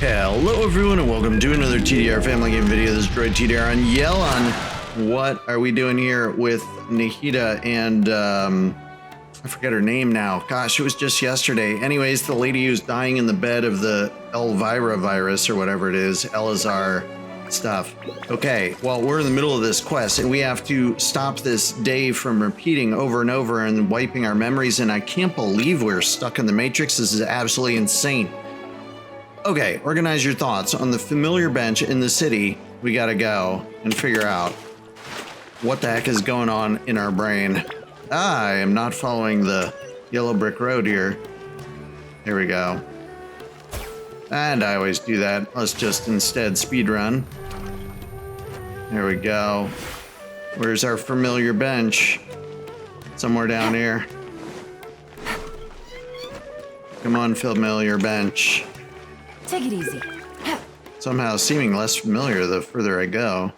Hello everyone and welcome to another TDR family game video. This is DroydTDR on Yellon. What are we doing here with Nahida and I forget her name now. Gosh, it was just yesterday. Anyways, the lady who's dying in the bed of the Elvira virus or whatever it is, Elazar stuff. Okay, well, we're in the middle of this quest and we have to stop this day from repeating over and over and wiping our memories, and I can't believe we're stuck in the Matrix. This is absolutely insane. Okay, organize your thoughts. On the familiar bench in the city, we gotta go and figure out what the heck is going on in our brain. I am not following the yellow brick road here. Here we go. And I always do that. Let's just instead speed run. There we go. Where's our familiar bench? Somewhere down here. Come on, familiar bench. Take it easy. Somehow seeming less familiar the further I go.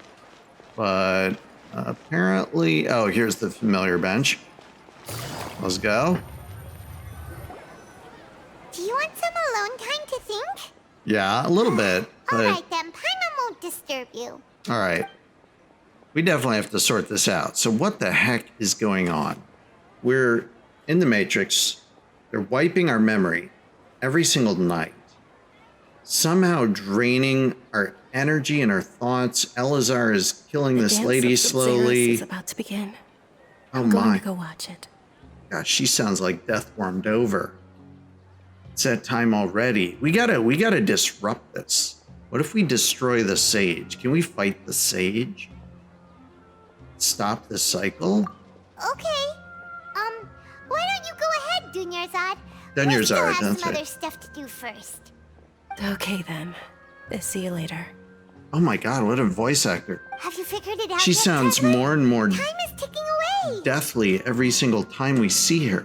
But apparently... Oh, here's the familiar bench. Let's go. Do you want some alone time to think? Yeah, a little bit. But... Alright then, Paimon won't disturb you. Alright. We definitely have to sort this out. So what the heck is going on? We're in the Matrix. They're wiping our memory every single night. Somehow draining our energy and our thoughts. Elazar is killing this lady slowly. Is about to begin. Oh I'm going my. to go watch it. Gosh, she sounds like death warmed over. It's that time already. We gotta disrupt this. What if we destroy the sage? Can we fight the sage? Stop the cycle? Okay. Why don't you go ahead, Dunyarzad? Dunyarzad, We still have that's some right. other stuff to do first. Okay then. See you later. Oh my god, what a voice actor. Have you figured it out She yet, sounds Trevor? more and more Time is ticking away. deathly every single time we see her.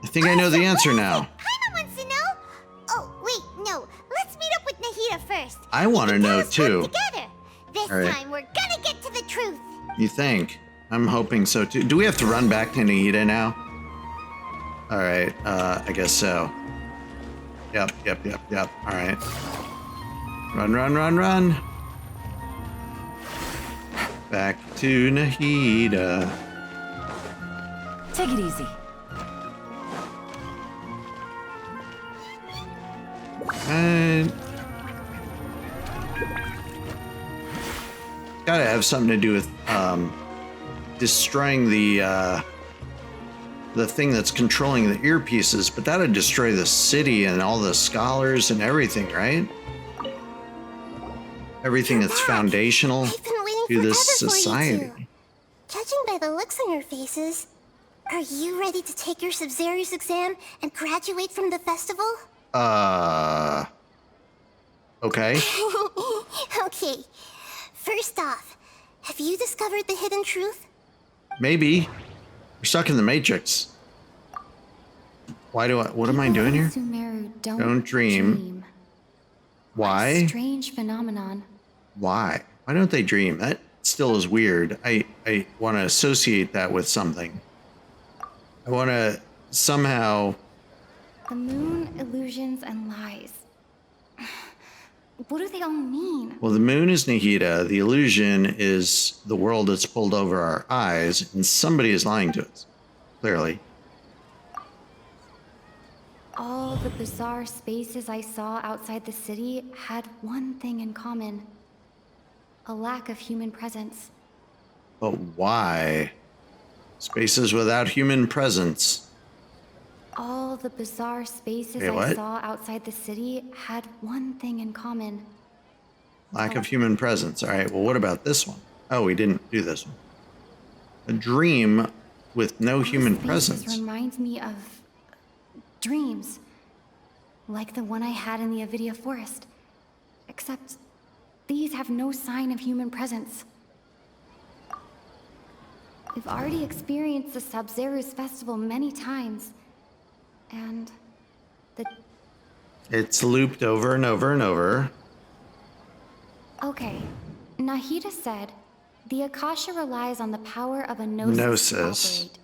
I think I know the answer now. Paimon wants to know. Oh, wait, no. Let's meet up with Nahida first. I want to We can know tell us what too. together. This All right. time we're gonna get to the truth. You think? I'm hoping so too. Do we have to run back to Nahida now? All right, I guess so. Yep. All right. Run. Back to Nahida. Take it easy. And gotta have something to do with destroying the thing that's controlling the earpieces, but that'd destroy the city and all the scholars and everything, right? Everything that's foundational I've been waiting to this forever for you society. two. Judging by the looks on your faces, are you ready to take your SUMERU exam and graduate from the festival? Okay. Okay. First off, have you discovered the hidden truth? Maybe. We're stuck in the Matrix. What am I doing here? SUMERU Don't dream. Why? Strange phenomenon. Why? Why don't they dream? That still is weird. I want to associate that with something. I want to somehow... The moon, illusions, and lies. What do they all mean? Well, the moon is Nahida. The illusion is the world that's pulled over our eyes, and somebody is lying to us. Clearly. All the bizarre spaces I saw outside the city had one thing in common. A lack of human presence. But why? Spaces without human presence. All the bizarre spaces Wait, I what? saw outside the city had one thing in common. Lack of human presence. All right, well, what about this one? Oh, we didn't do this one. A dream with no human These spaces presence. reminds me of dreams, like the one I had in the Avidia forest. Except these have no sign of human presence. We've already experienced the Sabzeruz festival many times, and the... It's looped over and over and over. Okay, Nahida said, the Akasha relies on the power of a gnosis to operate,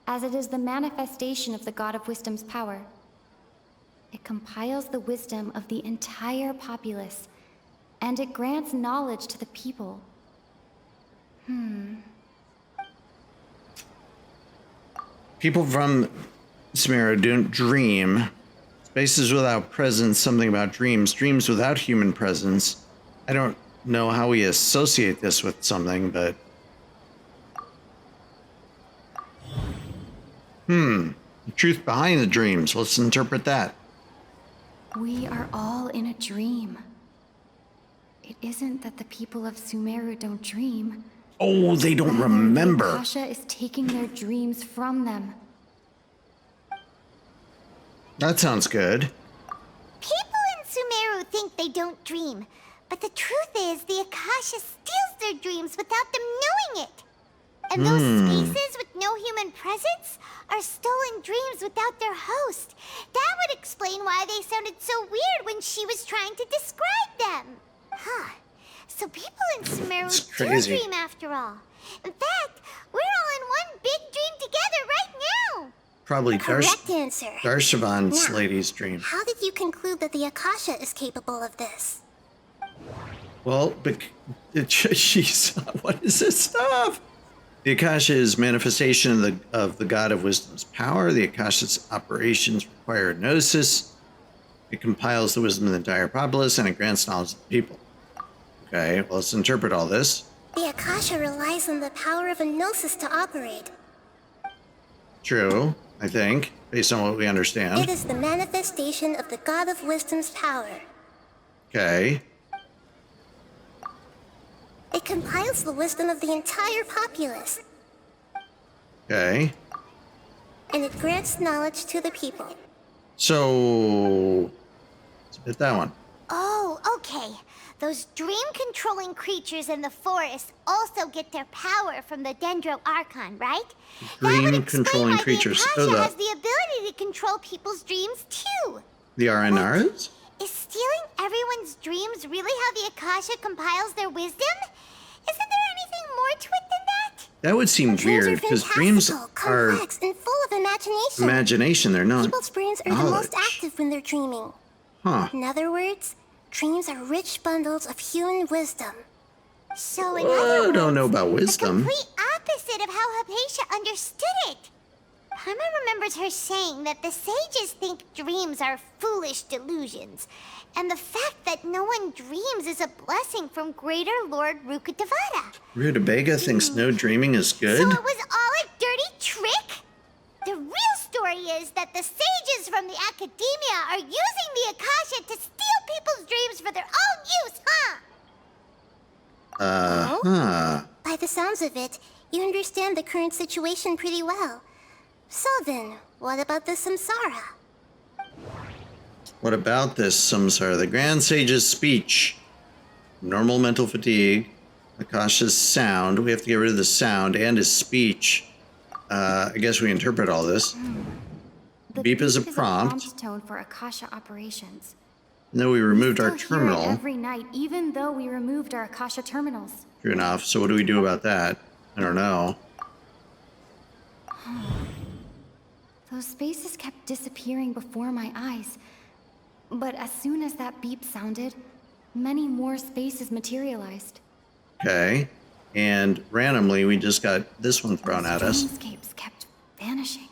as it is the manifestation of the God of Wisdom's power. It compiles the wisdom of the entire populace, and it grants knowledge to the people. People from SUMERU don't dream. Spaces without presence, something about dreams. Dreams without human presence. I don't know how we associate this with something, but... The truth behind the dreams. Let's interpret that. We are all in a dream. It isn't that the people of SUMERU don't dream. Oh, they don't Rather, remember. the Akasha is taking their dreams from them. That sounds good. People in SUMERU think they don't dream, but the truth is the Akasha steals their dreams without them knowing it. And those spaces with no human presence are stolen dreams without their host. That would explain why they sounded so weird when she was trying to describe them. Huh. So people in That's SUMERU do crazy. dream after all. In fact, we're all in one big dream together right now. Probably Correct answer. Darshavan's Now, lady's dream. How did you conclude that the Akasha is capable of this? Well, she's... What is this stuff? The Akasha is manifestation of the God of Wisdom's power. The Akasha's operations require gnosis. It compiles the wisdom of the entire populace, and it grants knowledge to the people. Okay, well, let's interpret all this. The Akasha relies on the power of a gnosis to operate. True, I think, based on what we understand. It is the manifestation of the God of Wisdom's power. Okay. It compiles the wisdom of the entire populace, Okay. and it grants knowledge to the people. So... let's hit that one. Oh, okay. Those dream-controlling creatures in the forest also get their power from the Dendro Archon, right? That would explain Dream-controlling why creatures. The Akasha Oh, has the ability to control people's dreams, too. The RNRs? Is stealing everyone's dreams really how the Akasha compiles their wisdom? Isn't there anything more to it than that? That would seem Dreams weird, are because dreams fantastical, are complex, and full of imagination. imagination. They're not People's brains are the knowledge. most active when they're dreaming. Huh. In other words, dreams are rich bundles of human wisdom. So in Oh, other words, don't know about wisdom. the complete opposite of how Hypatia understood it. Paimon remembers her saying that the sages think dreams are foolish delusions, and the fact that no one dreams is a blessing from Greater Lord Rukkhadevata. Rutabaga thinks no dreaming is good? So it was all a dirty trick? The real story is that the sages from the academia are using the Akasha to steal people's dreams for their own use, huh? Huh. By the sounds of it, you understand the current situation pretty well. So then, what about the samsara? What about this samsara? The Grand Sage's speech. Normal mental fatigue. Akasha's sound. We have to get rid of the sound and his speech. I guess we interpret all this. The Beep is a prompt. tone for Akasha operations. No, we removed our Still hear it terminal. every night, even though we removed our Akasha terminals. True enough. So what do we do about that? I don't know. Those spaces kept disappearing before my eyes. But as soon as that beep sounded, many more spaces materialized. Okay. And randomly, we just got this one thrown at us. Dreamscapes kept vanishing.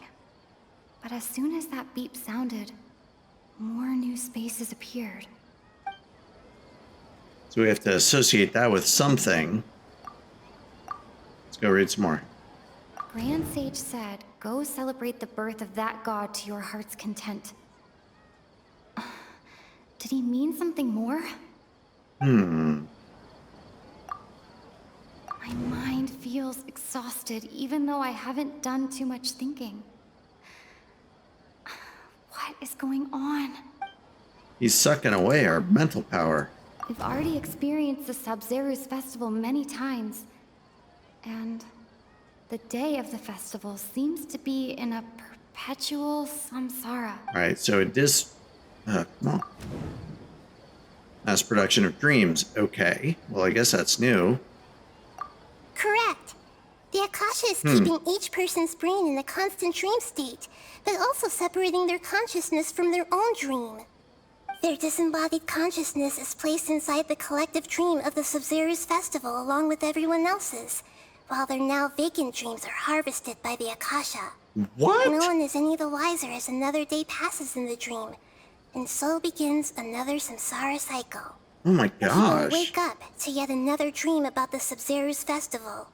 But as soon as that beep sounded, more new spaces appeared. So we have to associate that with something. Let's go read some more. Grand Sage said, go celebrate the birth of that god to your heart's content. Did he mean something more? My mind feels exhausted, even though I haven't done too much thinking. What is going on? He's sucking away our mental power. We've already experienced the Sub-Zeru's festival many times. And the day of the festival seems to be in a perpetual samsara. All right, so it is... come on. Mass production of dreams. Okay. Well, I guess that's new. Correct. The Akasha is keeping each person's brain in a constant dream state, but also separating their consciousness from their own dream. Their disembodied consciousness is placed inside the collective dream of the Sub-Zero's festival along with everyone else's, while their now vacant dreams are harvested by the Akasha. What? No one is any the wiser as another day passes in the dream, and so begins another samsara cycle. Oh my People gosh. wake up to yet another dream about the Sub-Zero's festival.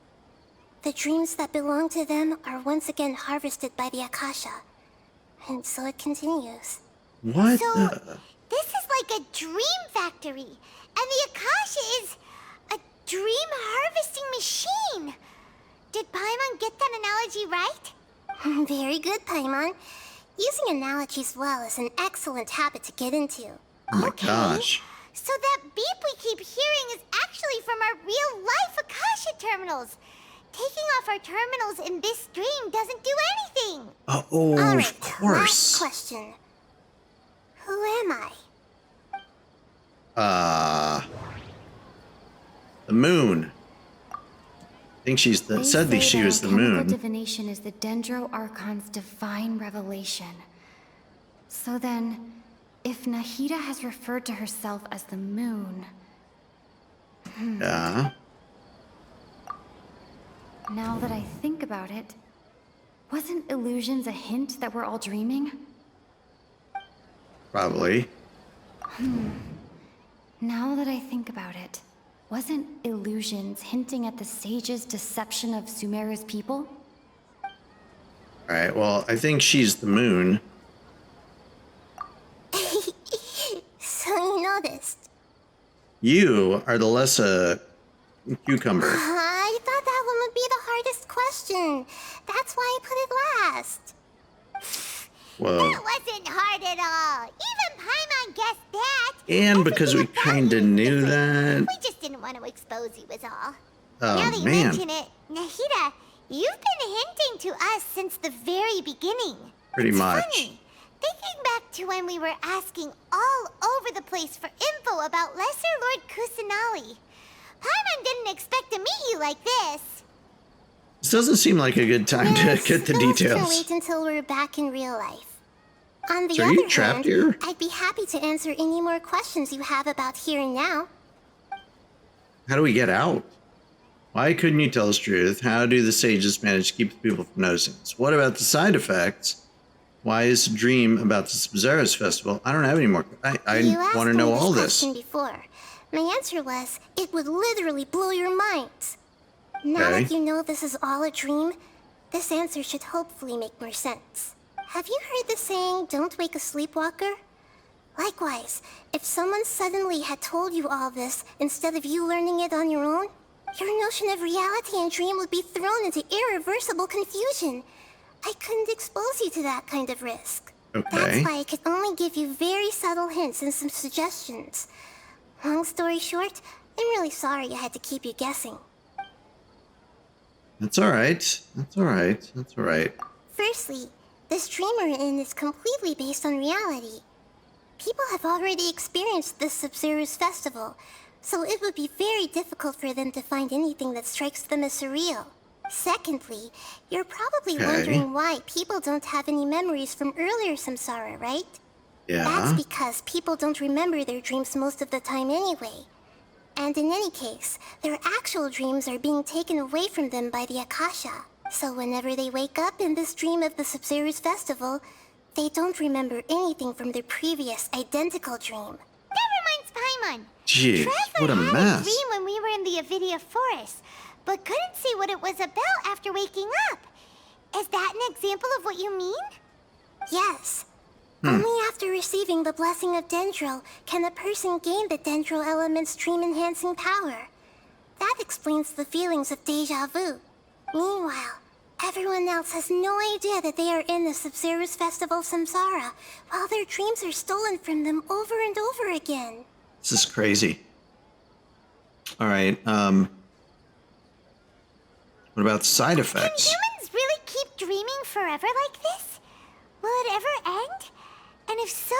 The dreams that belong to them are once again harvested by the Akasha, and so it continues. What So, the? this is like a dream factory, and the Akasha is a dream harvesting machine. Did Paimon get that analogy right? Very good, Paimon. Using analogies well is an excellent habit to get into. Oh my gosh. So that beep we keep hearing is actually from our real-life Akasha terminals. Taking off our terminals in this dream doesn't do anything. Oh, All right, of course. last question. Who am I? The moon. I think she's the. Said that she was the moon. Divination is the Dendro Archon's divine revelation. So then, if Nahida has referred to herself as the moon, Yeah. now that I think about it, wasn't illusions a hint that we're all dreaming? Probably. Now that I think about it, wasn't illusions hinting at the sage's deception of Sumeru's people? All right. Well, I think she's the moon. So you noticed. You are the Lessa cucumber. I thought that one would be the hardest question. That's why I put it last. Whoa. That wasn't hard at all. Even Paimon guessed that. And because we Everything about kind of you is knew different. that. We just didn't want to expose you was all. Oh, Now that you man. mention it, Nahida, you've been hinting to us since the very beginning. Pretty It's much. Funny. Thinking back to when we were asking all over the place for info about Lesser Lord Kusanali. Paimon didn't expect to meet you like this. This doesn't seem like a good time to get the Those details. can wait until we're back in real life. On the So are other you trapped hand, here? I'd be happy to answer any more questions you have about here and now. How do we get out? Why couldn't you tell us the truth? How do the sages manage to keep the people from noticing us? What about the side effects? Why is a dream about the Sub-Zero's festival? I don't have any more. I You asked want to me know this all this. question before. My answer was, it would literally blow your minds. Now Okay. that you know this is all a dream, this answer should hopefully make more sense. Have you heard the saying, don't wake a sleepwalker? Likewise, if someone suddenly had told you all this instead of you learning it on your own, your notion of reality and dream would be thrown into irreversible confusion. I couldn't expose you to that kind of risk. Okay. That's why I could only give you very subtle hints and some suggestions. Long story short, I'm really sorry I had to keep you guessing. That's all right. That's all right. That's all right. Firstly, this dream we're in is completely based on reality. People have already experienced this Sub-Zero's festival, so it would be very difficult for them to find anything that strikes them as surreal. Secondly, you're probably Okay. wondering why people don't have any memories from earlier samsara, right? Yeah. That's because people don't remember their dreams most of the time anyway. And in any case, their actual dreams are being taken away from them by the Akasha. So whenever they wake up in this dream of the Sub-Zero's festival, they don't remember anything from their previous identical dream. That reminds Paimon. Jeez, what a Trevor had mess. a dream when we were in the Avidia forest, but couldn't see what it was about after waking up. Is that an example of what you mean? Yes. Only after receiving the blessing of Dendro can a person gain the Dendro element's dream-enhancing power. That explains the feelings of deja vu. Meanwhile, everyone else has no idea that they are in the Sub-Zero's festival samsara, while their dreams are stolen from them over and over again. This is crazy. All right. What about side Can effects? humans really keep dreaming forever like this? Will it ever end? And if so,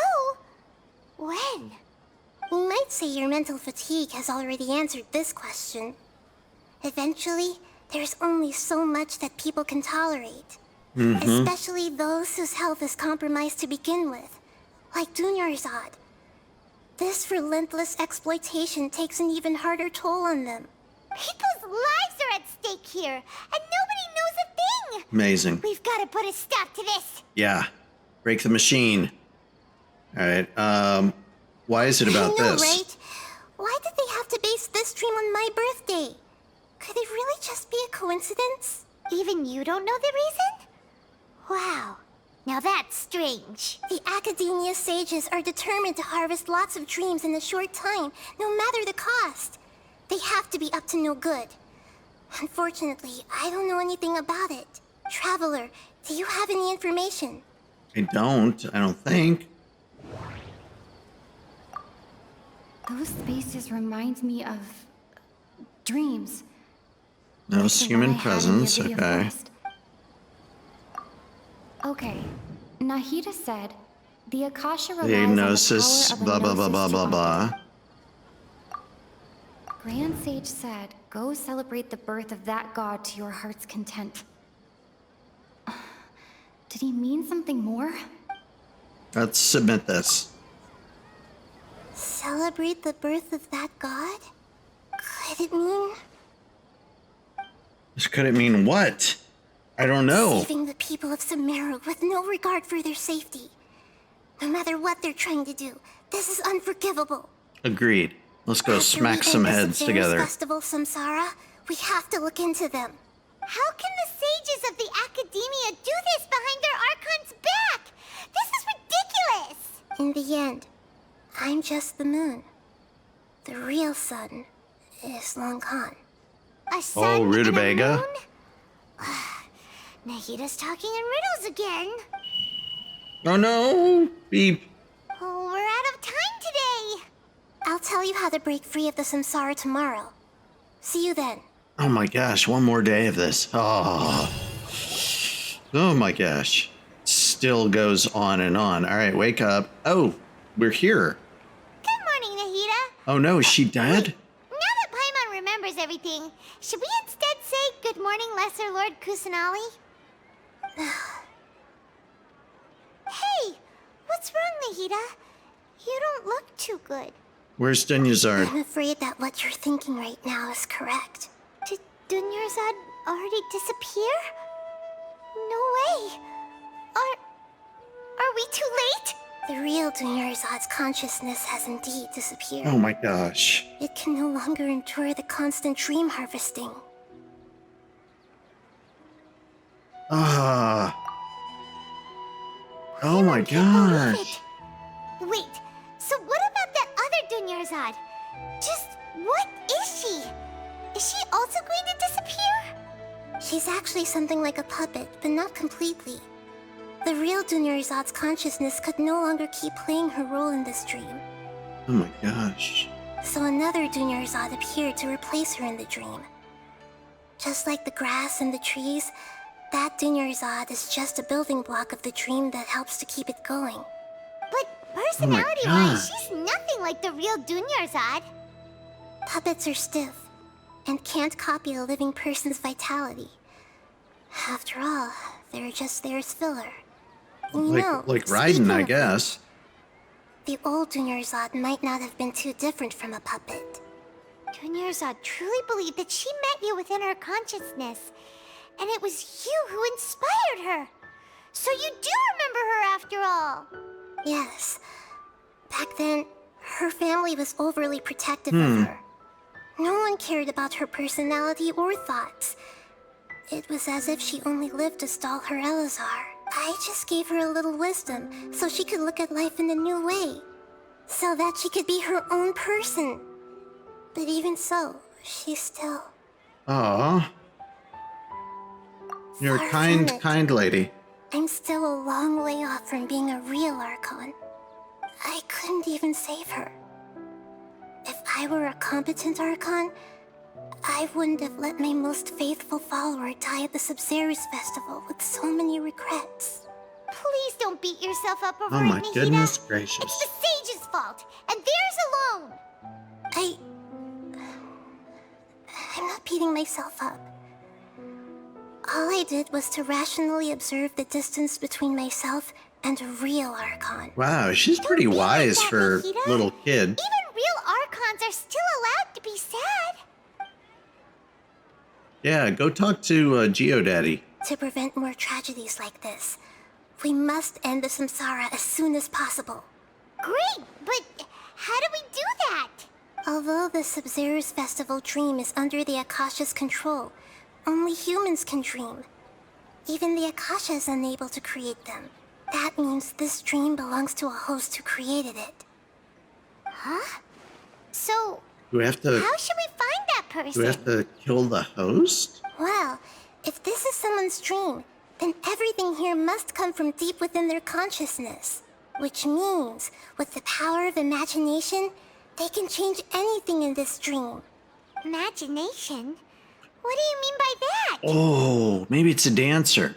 when? You might say your mental fatigue has already answered this question. Eventually, there's only so much that people can tolerate. Especially those whose health is compromised to begin with, like Dunyarzad. This relentless exploitation takes an even harder toll on them. People's lives are at stake here, and nobody knows a thing! Amazing. We've got to put a stop to this! Yeah. Break the machine. Alright, why is it about I know, this? right? Why did they have to base this dream on my birthday? Could it really just be a coincidence? Even you don't know the reason? Wow. Now that's strange. The Academia sages are determined to harvest lots of dreams in a short time, no matter the cost. They have to be up to no good. Unfortunately, I don't know anything about it. Traveler, do you have any information? I don't think. Those spaces remind me of dreams. No Like the one human I had in presence, the Iridium okay. Forest. Okay, Nahida said the Akasha relies The on the gnosis, power of a blah blah blah blah gnosis to blah operate. blah. Grand Sage said, go celebrate the birth of that god to your heart's content. Did he mean something more? Let's submit this. Celebrate the birth of that god? Could it mean Could it mean what? I don't know. saving the people of SUMERU with no regard for their safety? No matter what they're trying to do, this is unforgivable. Agreed. Let's go After smack we some end the heads Sabzeruz together. Festival Samsara, we have to look into them. How can the sages of the Academia do this behind their Archon's back? This is ridiculous! In the end, I'm just the moon. The real sun is long gone. A sun Oh, and a rutabaga. moon? Nahida's talking in riddles again. Oh no! Beep. Oh, we're out of time today. I'll tell you how to break free of the samsara tomorrow. See you then. Oh my gosh, one more day of this. Oh. Oh my gosh. Still goes on and on. All right, wake up. Oh, we're here. Good morning, Nahida. Oh no, is she dead? Now that Paimon remembers everything, should we instead say good morning, Lesser Lord Kusanali? Hey, what's wrong, Nahida? You don't look too good. Where's Dunyazard? I'm afraid that what you're thinking right now is correct. Did Dunyarzad already disappear? No way. Are we too late? The real Dunyarzad's consciousness has indeed disappeared. Oh my gosh. It can no longer endure the constant dream harvesting. Ah. Oh my I can't believe gosh. it. Wait, so what about that other Dunyarzad? Just what is she? Is she also going to disappear? She's actually something like a puppet, but not completely. The real Dunyarzad's consciousness could no longer keep playing her role in this dream. Oh my gosh. So another Dunyarzad appeared to replace her in the dream. Just like the grass and the trees, that Dunyarzad is just a building block of the dream that helps to keep it going. But personality-wise, she's nothing like the real Dunyarzad. Puppets are stiff and can't copy a living person's vitality. After all, they're just there as filler. You know, Like Raiden, speaking I of guess. the old Dunyarzad might not have been too different from a puppet. Dunyarzad truly believed that she met you within her consciousness, and it was you who inspired her. So you do remember her after all. Yes. Back then, her family was overly protective of her. No one cared about her personality or thoughts. It was as if she only lived to stall her Elazar. I just gave her a little wisdom so she could look at life in a new way. So that she could be her own person. But even so, she's still... Aw. You're a Far from it. kind lady. I'm still a long way off from being a real Archon. I couldn't even save her. If I were a competent Archon, I wouldn't have let my most faithful follower die at the Sabzeruz festival with so many regrets. Please don't beat yourself up over Oh my it, Nahida. goodness It's gracious. the sage's fault, and theirs alone. I'm not beating myself up. All I did was to rationally observe the distance between myself and a real Archon. Wow, she's pretty Don't be like wise that, for Nahida. little kid. Even real Archons are still allowed to be sad. Yeah, go talk to GeoDaddy. To prevent more tragedies like this, we must end the samsara as soon as possible. Great, but how do we do that? Although the Sub-Zero's festival dream is under the Akasha's control, only humans can dream. Even the Akasha is unable to create them. That means this dream belongs to a host who created it. Huh? So, Do we have to? how should we find that person? Do we have to kill the host? Well, if this is someone's dream, then everything here must come from deep within their consciousness. Which means, with the power of imagination, they can change anything in this dream. Imagination? What do you mean by that? Oh, maybe it's a dancer.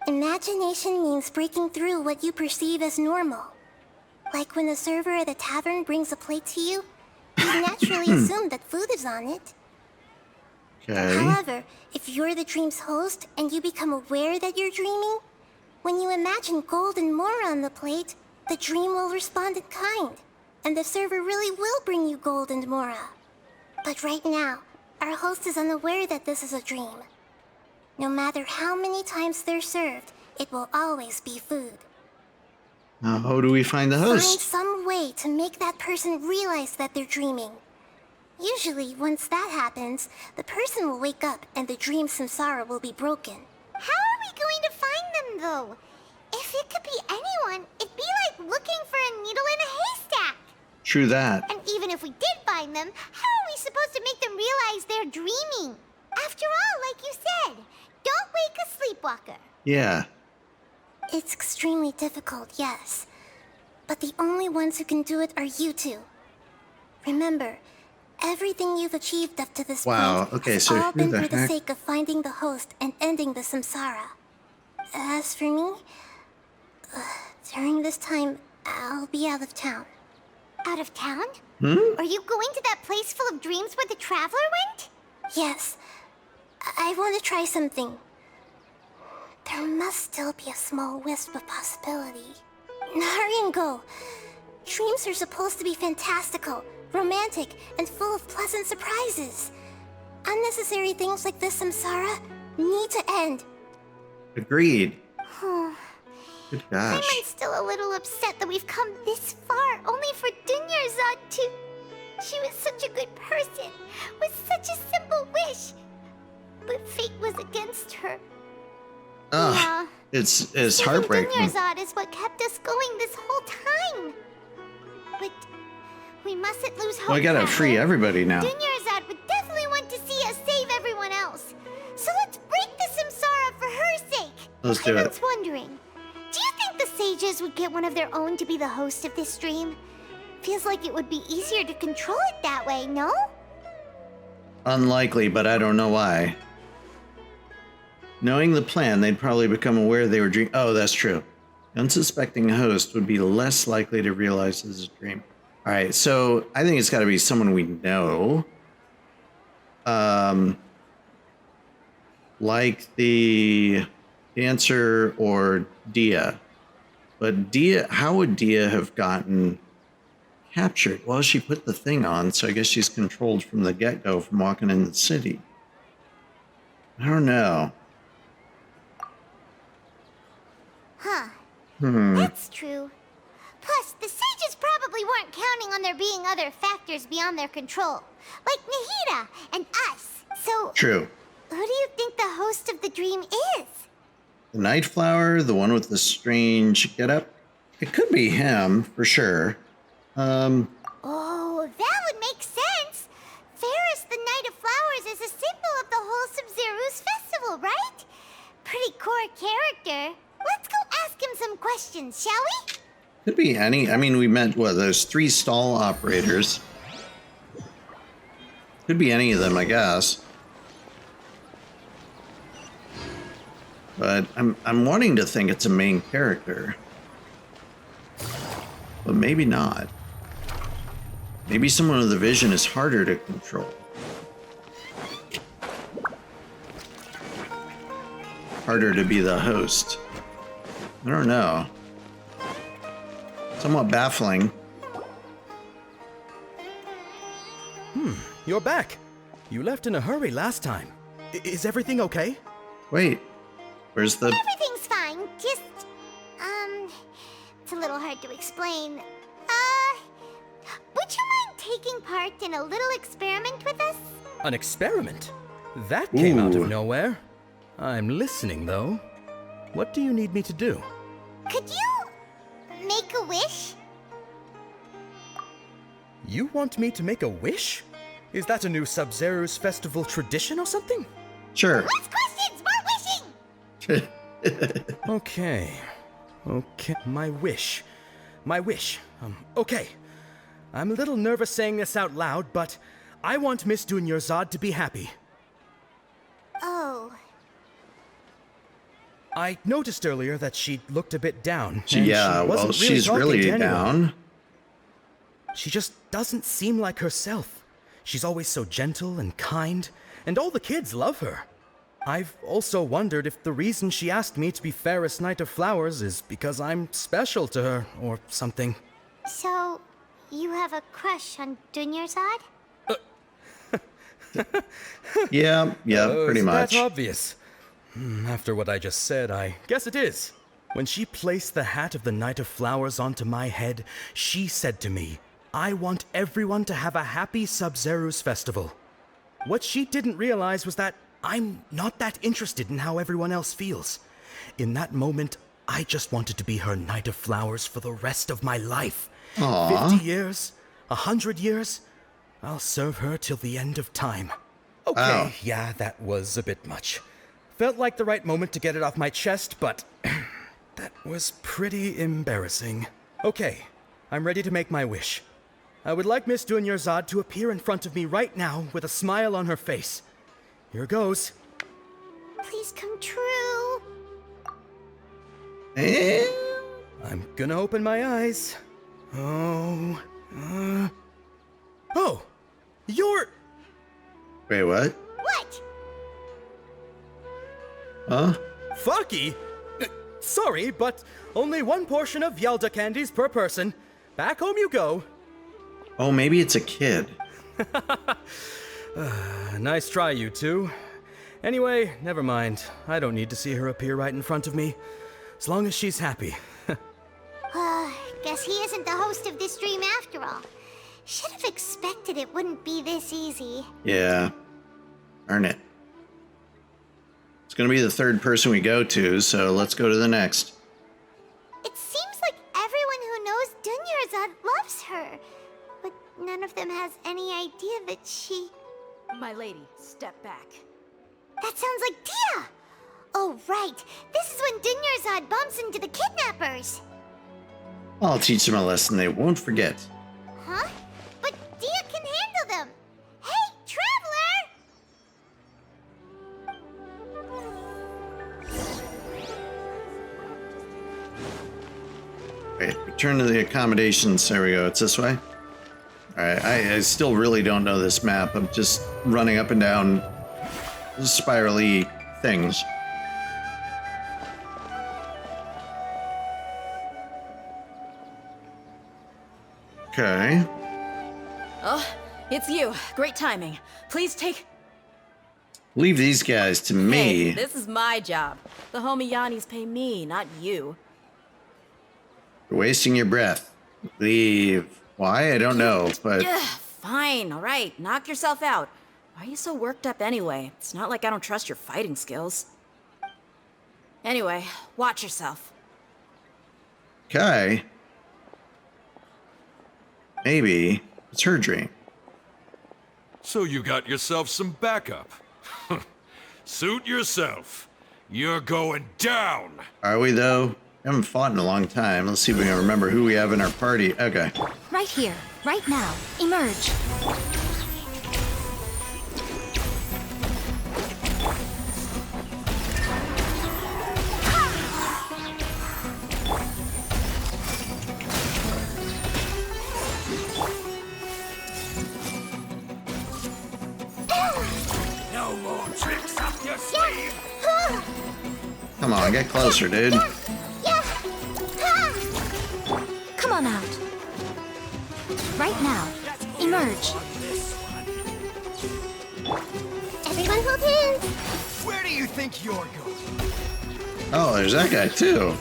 Imagination means breaking through what you perceive as normal. Like when the server at a tavern brings a plate to you, you naturally assume that food is on it. Okay. However, if you're the dream's host and you become aware that you're dreaming, when you imagine gold and mora on the plate, the dream will respond in kind, and the server really will bring you gold and mora. But right now, our host is unaware that this is a dream. No matter how many times they're served, it will always be food. Now, how do we find the Find host? some way to make that person realize that they're dreaming. Usually, once that happens, the person will wake up and the dream samsara will be broken. How are we going to find them, though? If it could be anyone, it'd be like looking for a needle in a haystack. True that. And even if we did find them, how are we supposed to make them realize they're dreaming? After all, like you said, don't wake a sleepwalker. Yeah. It's extremely difficult, yes. But the only ones who can do it are you two. Remember, everything you've achieved up to this Wow, point okay, has so all who been the for the heck- sake of finding the host and ending the samsara. As for me, during this time, I'll be out of town. Out of town? Are you going to that place full of dreams where the traveler went? Yes. I want to try something. There must still be a small wisp of possibility. Hurry and go. Dreams are supposed to be fantastical, romantic, and full of pleasant surprises. Unnecessary things like this samsara need to end. Agreed. Good gosh. I'm still a little upset that we've come this far only for Dunyarzad to... She was such a good person, with such a simple wish. But fate was against her. Ugh, Yeah. it's Saving heartbreaking. Dunyarzad is what kept us going this whole time. But we mustn't lose hope. Well, I gotta free Traveler. everybody now. Dunyarzad would definitely want to see us save everyone else. So let's break the samsara for her sake. Let's do I it. was wondering, do you think the sages would get one of their own to be the host of this dream? Feels like it would be easier to control it that way, no? Unlikely, but I don't know why. Knowing the plan, they'd probably become aware they were dreaming. Oh, that's true. Unsuspecting host would be less likely to realize this is a dream. All right, so I think it's got to be someone we know. Like the dancer or Dia. But Dia, how would Dia have gotten captured? Well, she put the thing on, so I guess she's controlled from the get-go from walking in the city. I don't know. Huh. That's true. Plus, the sages probably weren't counting on there being other factors beyond their control, like Nahida and us. So, True. who do you think the host of the dream is? The Night Flower, the one with the strange getup. It could be him, for sure. Oh, that would make sense. Ferris, the Knight of Flowers, is a symbol of the whole Sub-Zero's festival, right? Pretty core character. Let's go ask him some questions, shall we? Could be any. I mean, we met, what, those 3 stall operators. Could be any of them, I guess. But I'm wanting to think it's a main character. But maybe not. Maybe someone with a vision is harder to control. Harder to be the host. I don't know. somewhat baffling. You're back. You left in a hurry last time. Is everything okay? Wait, where's the... Everything's fine. Just, it's a little hard to explain. Would you mind taking part in a little experiment with us? An experiment? That came out Ooh. of nowhere. I'm listening, though. What do you need me to do? Could you make a wish? You want me to make a wish? Is that a new Sub-Zero's festival tradition or something? Sure. Less questions, more wishing! Okay. My wish. Okay. I'm a little nervous saying this out loud, but I want Miss Dunyarzad to be happy. Oh. I noticed earlier that she looked a bit down. Yeah, and well, she she's wasn't really really talking to anyone. down. She just doesn't seem like herself. She's always so gentle and kind, and all the kids love her. I've also wondered if the reason she asked me to be Fairest Knight of Flowers is because I'm special to her, or something. So, you have a crush on Dunyarzad? Yeah, pretty Is much. that obvious? After what I just said, I guess it is. When she placed the hat of the Knight of Flowers onto my head, she said to me, I want everyone to have a happy Sub-Zero's festival. What she didn't realize was that I'm not that interested in how everyone else feels. In that moment, I just wanted to be her Knight of Flowers for the rest of my life. Aw. 50 years? 100 years? I'll serve her till the end of time. Okay, Wow. yeah, that was a bit much. Felt like the right moment to get it off my chest, but that was pretty embarrassing. Okay, I'm ready to make my wish. I would like Miss Dunyarzad to appear in front of me right now with a smile on her face. Here goes. Please come true. Eh? I'm gonna open my eyes. Oh, you're... Wait, what? What? Huh? Fucky? Sorry, but only one portion of Yalda candies per person. Back home you go. Oh, maybe it's a kid. Nice try, you two. Anyway, never mind. I don't need to see her appear right in front of me. As long as she's happy. Guess he isn't the host of this dream after all. Should have expected it wouldn't be this easy. Yeah. Earn it. It's gonna be the third person we go to, so let's go to the next. It seems like everyone who knows Dunyarzad loves her, but none of them has any idea that she... My lady, step back. That sounds like Dia! Oh, right. This is when Dunyarzad bumps into the kidnappers. I'll teach them a lesson they won't forget. Huh? But Dia can handle them. Hey, traveler! Wait, return to the accommodations. There we go. It's this way. Alright, I still really don't know this map. I'm just running up and down spirally things. Okay. Oh, it's you. Great timing. Please take... Leave these guys to me. Hey, this is my job. The homie Yannis pay me, not you. You're wasting your breath. Leave. Why? I don't know, but... Yeah, fine, all right. Knock yourself out. Why are you so worked up anyway? It's not like I don't trust your fighting skills. Anyway, watch yourself. Okay. Maybe it's her dream. So you got yourself some backup. Suit yourself. You're going down. Are we, though? We haven't fought in a long time. Let's see if we can remember who we have in our party. Okay. Right here, right now. Emerge. No more tricks up your sleeve. Come on, get closer, dude. Yeah! Come on out. Right now. Emerge. Everyone hold hands. Where do you think you're going? Oh, there's that guy too.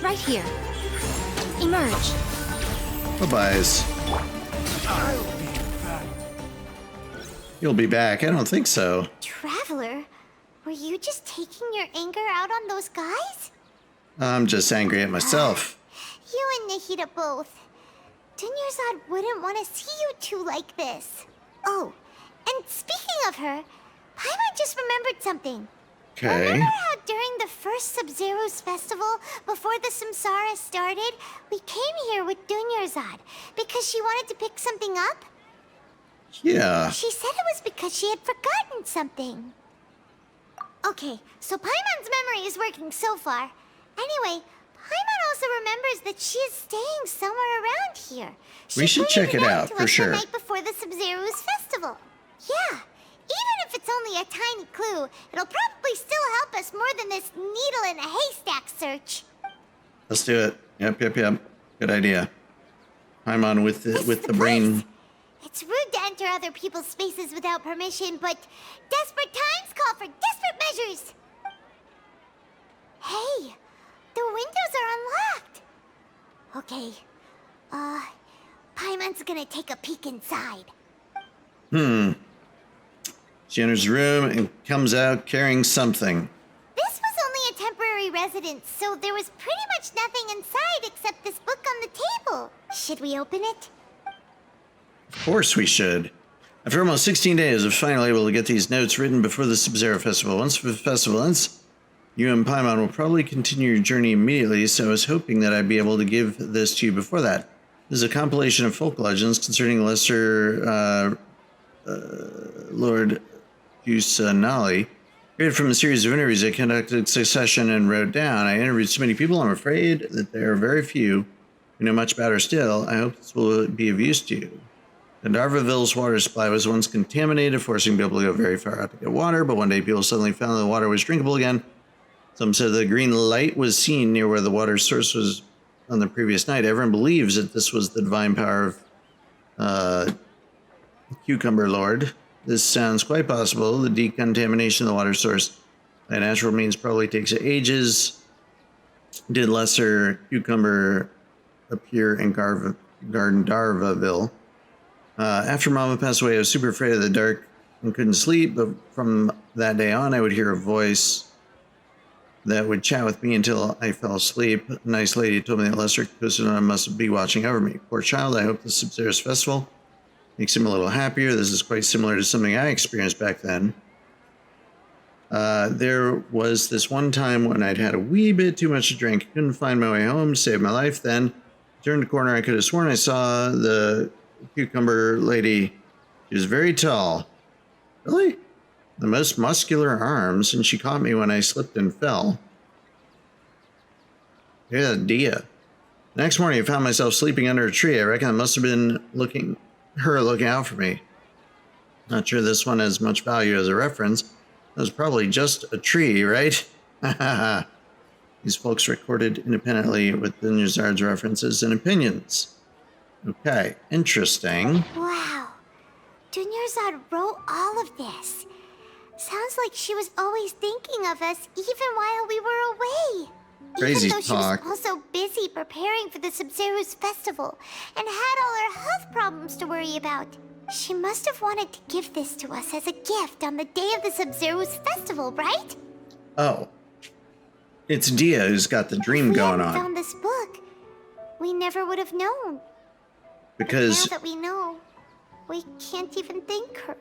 Right here. Emerge. Bye-byes. You'll be back. I don't think so. Traveler, were you just taking your anger out on those guys? I'm just angry at myself. You and Nahida both. Dunyarzad wouldn't want to see you two like this. Oh, and speaking of her, Paimon just remembered something. Okay. Remember how during the first Sub-Zero's festival, before the Samsara started, we came here with Dunyarzad because she wanted to pick something up? Yeah. She said it was because she had forgotten something. Okay, so Paimon's memory is working so far. Anyway, Paimon also remembers that she is staying somewhere around here. We should check it out, to for us sure. The night before the Sub-Zero's festival. Yeah, even if it's only a tiny clue, it'll probably still help us more than this needle in a haystack search. Let's do it. Yep. Good idea. Paimon with the place. brain. It's rude to enter other people's spaces without permission, but desperate times call for desperate measures. Hey, the windows are unlocked. Okay, Paimon's gonna take a peek inside. She enters the room and comes out carrying something. This was only a temporary residence, so there was pretty much nothing inside except this book on the table. Should we open it? Of course we should. After almost 16 days, I'm finally able to get these notes written before the Sub-Zero Festival. Once the festival ends, you and Paimon will probably continue your journey immediately, so I was hoping that I'd be able to give this to you before that. This is a compilation of folk legends concerning Lesser Lord Usanali. Created from a series of interviews I conducted in succession and wrote down. I interviewed so many people, I'm afraid that there are very few who know much about her still. I hope this will be of use to you. Darvaville's water supply was once contaminated, forcing people to go very far out to get water, but one day people suddenly found that the water was drinkable again. Some said the green light was seen near where the water source was on the previous night. Everyone believes that this was the divine power of Cucumber Lord. This sounds quite possible. The decontamination of the water source by natural means probably takes ages. Did Lesser Cucumber appear in Darvaville? After Mama passed away, I was super afraid of the dark and couldn't sleep, but from that day on, I would hear a voice that would chat with me until I fell asleep. A nice lady told me that Lesser Kusuna must be watching over me. Poor child, I hope the Sub-Zero's festival makes him a little happier. This is quite similar to something I experienced back then. There was this one time when I'd had a wee bit too much to drink. Couldn't find my way home to save my life. Then, turned a corner, I could have sworn I saw the cucumber lady. She was very tall. Really? The most muscular arms, and she caught me when I slipped and fell. Yeah, Dia. The next morning, I found myself sleeping under a tree. I reckon I must have been looking out for me. Not sure this one has much value as a reference. It was probably just a tree, right? These folks recorded independently with Dunyarzad's references and opinions. Okay, interesting. Wow. Dunyarzad wrote all of this. Sounds like she was always thinking of us even while we were away. Crazy even though talk. she was also busy preparing for the Sub-Zero's festival and had all her health problems to worry about. She must have wanted to give this to us as a gift on the day of the Sub-Zero's festival, right? Oh. It's Dia who's got the dream if we going hadn't on. found this book, we never would have known. Because Now that we know, we can't even thank her.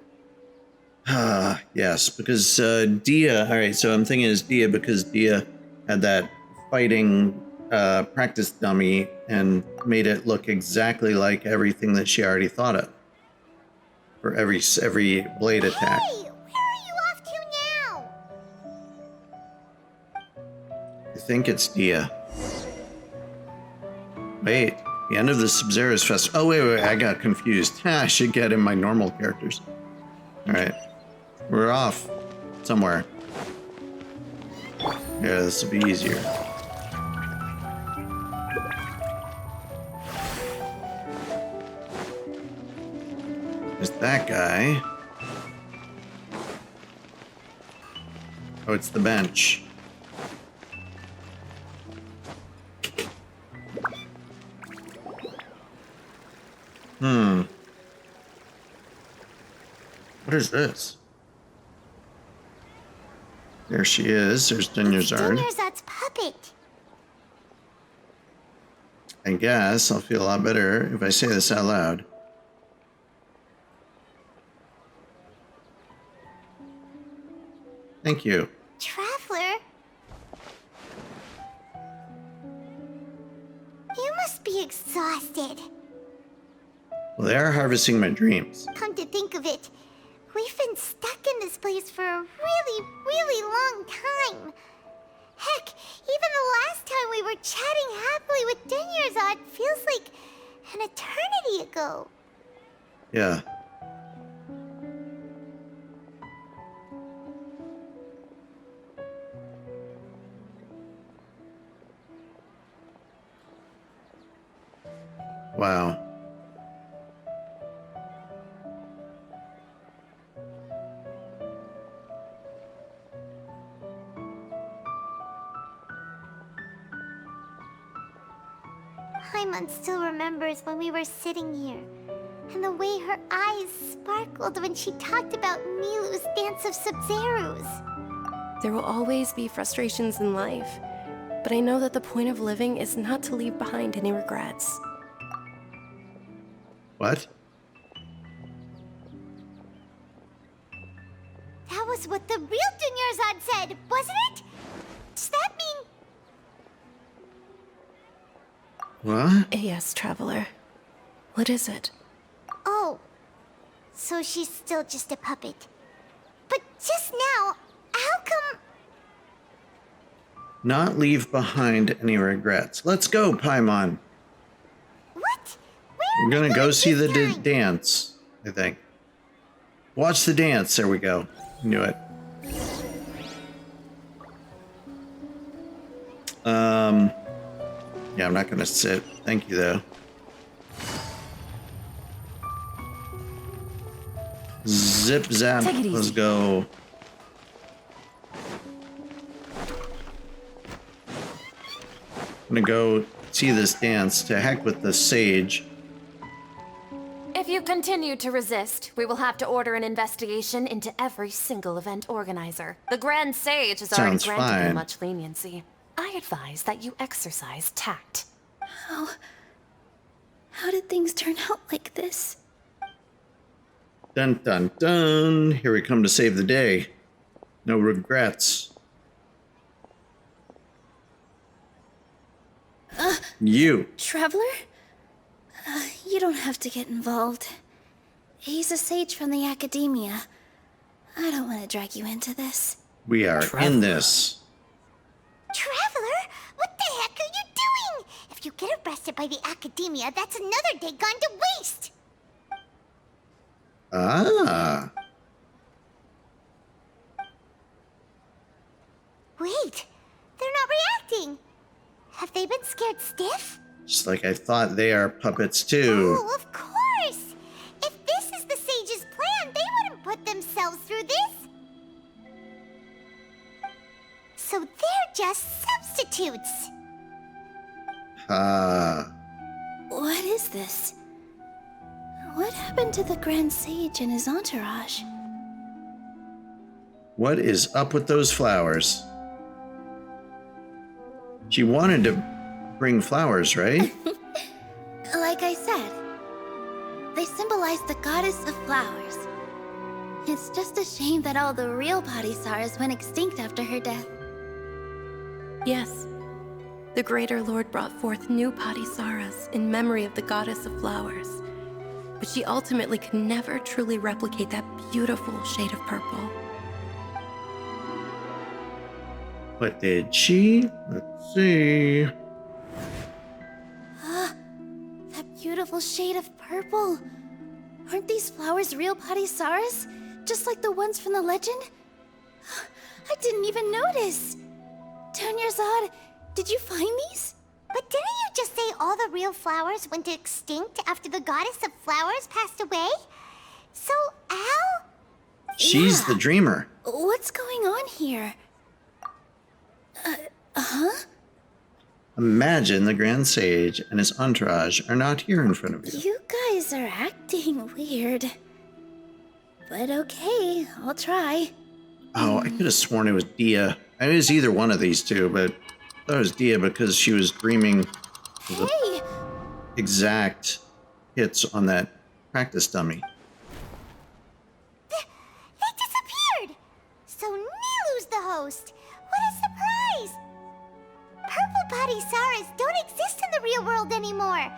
yes, because Dia, all right, so I'm thinking it's Dia because Dia had that fighting practice dummy and made it look exactly like everything that she already thought of for every blade attack. Hey, where are you off to now? I think it's Dia. Wait, the end of the Sub-Zero's festival. Oh, wait, I got confused. I should get in my normal characters. All right, we're off somewhere. Yeah, this will be easier. There's that guy. Oh, it's the bench. What is this? There she is. There's Dinyarzad. Dinyarzad's puppet. I guess I'll feel a lot better if I say this out loud. Thank you. Traveler? You must be exhausted. Well, they are harvesting my dreams. Come to think of it, we've been stuck in this place for a really, really long time. Heck, even the last time we were chatting happily with Dinyarzad feels like an eternity ago. Yeah. Wow. Paimon still remembers when we were sitting here, and the way her eyes sparkled when she talked about Nilou's dance of Sub-Zerus. There will always be frustrations in life, but I know that the point of living is not to leave behind any regrets. What? That was what the real Dinyarzad said, wasn't it? Does that mean... What? Yes, Traveler. What is it? Oh, so she's still just a puppet. But just now, how come... Not leave behind any regrets. Let's go, Paimon. What? Where We're are we gonna go going see the this time? dance, I think. Watch the dance. There we go. Knew it. Yeah, I'm not gonna sit. Thank you, though. Zip zap. Take it easy. Let's go. I'm gonna go see this dance. To heck with the sage. If you continue to resist, we will have to order an investigation into every single event organizer. The Grand Sage has already Sounds granted fine. you much leniency. I advise that you exercise tact. How did things turn out like this? Dun dun dun. Here we come to save the day. No regrets. You. Traveler? You don't have to get involved. He's a sage from the academia. I don't want to drag you into this. We are in this. Traveler, what the heck are you doing? If you get arrested by the academia, that's another day gone to waste. Ah. Wait, they're not reacting. Have they been scared stiff? Just like I thought, they are puppets too. Oh, of course. If this is the sage's plan, they wouldn't put themselves through this. So they're just substitutes. Ah. What is this? What happened to the Grand Sage and his entourage? What is up with those flowers? She wanted to bring flowers, right? Like I said, they symbolize the goddess of flowers. It's just a shame that all the real Padisaras went extinct after her death. Yes. The Greater Lord brought forth new Padisaras in memory of the goddess of flowers. But she ultimately could never truly replicate that beautiful shade of purple. What did she? Let's see. That beautiful shade of purple. Aren't these flowers real Padisaras? Just like the ones from the legend? I didn't even notice. Dunyarzad, did you find these? But didn't you just say all the real flowers went extinct after the goddess of flowers passed away? So, how? She's the dreamer. What's going on here? Imagine the Grand Sage and his entourage are not here in front of you. You guys are acting weird. But okay, I'll try. Oh, I could have sworn it was Dia. I mean, it was either one of these two, but I thought it was Dia because she was dreaming the Hey! exact hits on that practice dummy. They disappeared! So Nilou's the host! What a surprise! Purple body Saras don't exist in the real world anymore!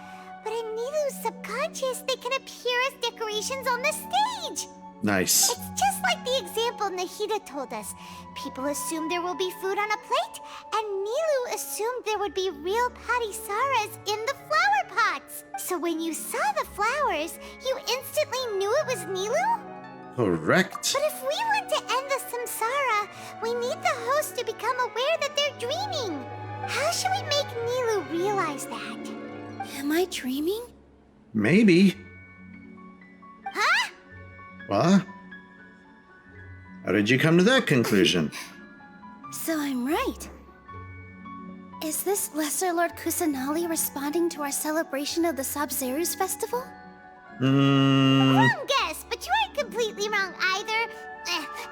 But in Nilou's subconscious, they can appear as decorations on the stage! Nice. It's just like the example Nahida told us. People assumed there will be food on a plate, and Nilou assumed there would be real Padisaras in the flower pots. So when you saw the flowers, you instantly knew it was Nilou? Correct. But if we want to end the samsara, we need the host to become aware that they're dreaming. How should we make Nilou realize that? Am I dreaming? Maybe. Huh? What? How did you come to that conclusion? So I'm right. Is this Lesser Lord Kusanali responding to our celebration of the Sabzeruz festival? Wrong guess, but you aren't completely wrong either.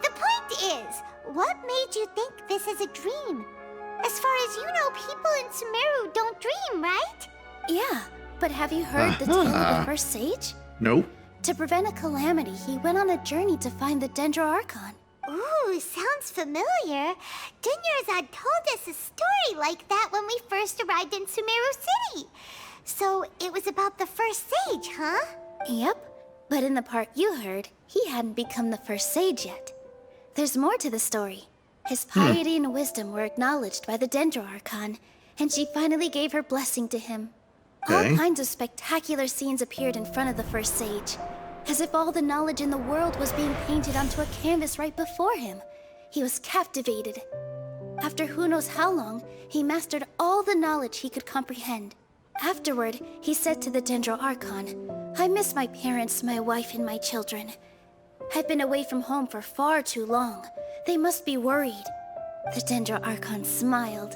The point is, what made you think this is a dream? As far as you know, people in SUMERU don't dream, right? Yeah, but have you heard the tale of the first sage? Nope. To prevent a calamity, he went on a journey to find the Dendro Archon. Ooh, sounds familiar. Dunyarzad told us a story like that when we first arrived in SUMERU City. So it was about the first sage, huh? Yep, but in the part you heard, he hadn't become the first sage yet. There's more to the story. His piety and wisdom were acknowledged by the Dendro Archon, and she finally gave her blessing to him. Okay. All kinds of spectacular scenes appeared in front of the first sage, as if all the knowledge in the world was being painted onto a canvas right before him. He was captivated. After who knows how long, he mastered all the knowledge he could comprehend. Afterward, he said to the Dendro Archon, "I miss my parents, my wife, and my children. I've been away from home for far too long. They must be worried." The Dendro Archon smiled.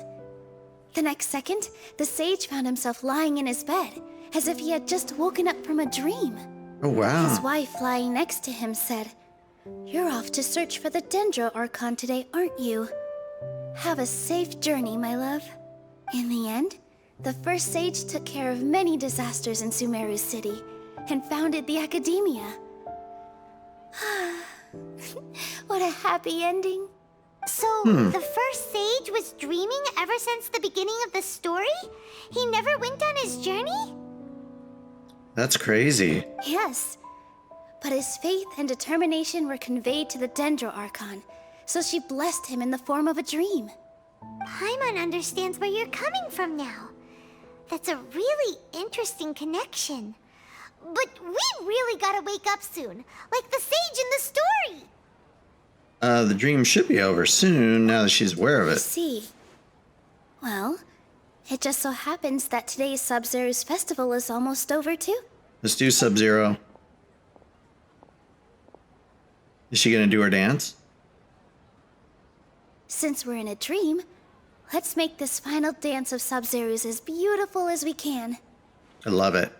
The next second, the sage found himself lying in his bed, as if he had just woken up from a dream. Oh, wow. His wife lying next to him said, "You're off to search for the Dendro Archon today, aren't you? Have a safe journey, my love." In the end, the first sage took care of many disasters in SUMERU City and founded the Academia. What a happy ending. So, the first sage was dreaming ever since the beginning of the story? He never went on his journey? That's crazy. Yes, but his faith and determination were conveyed to the Dendro Archon, so she blessed him in the form of a dream. Paimon understands where you're coming from now. That's a really interesting connection. But we really gotta wake up soon, like the sage in the story. The dream should be over soon now that she's aware of I it. see. Well, it just so happens that today's Sabzeruz festival is almost over too. Let's do Sub-Zero. Is she gonna do her dance? Since we're in a dream, let's make this final dance of Sabzeruz as beautiful as we can. I love it.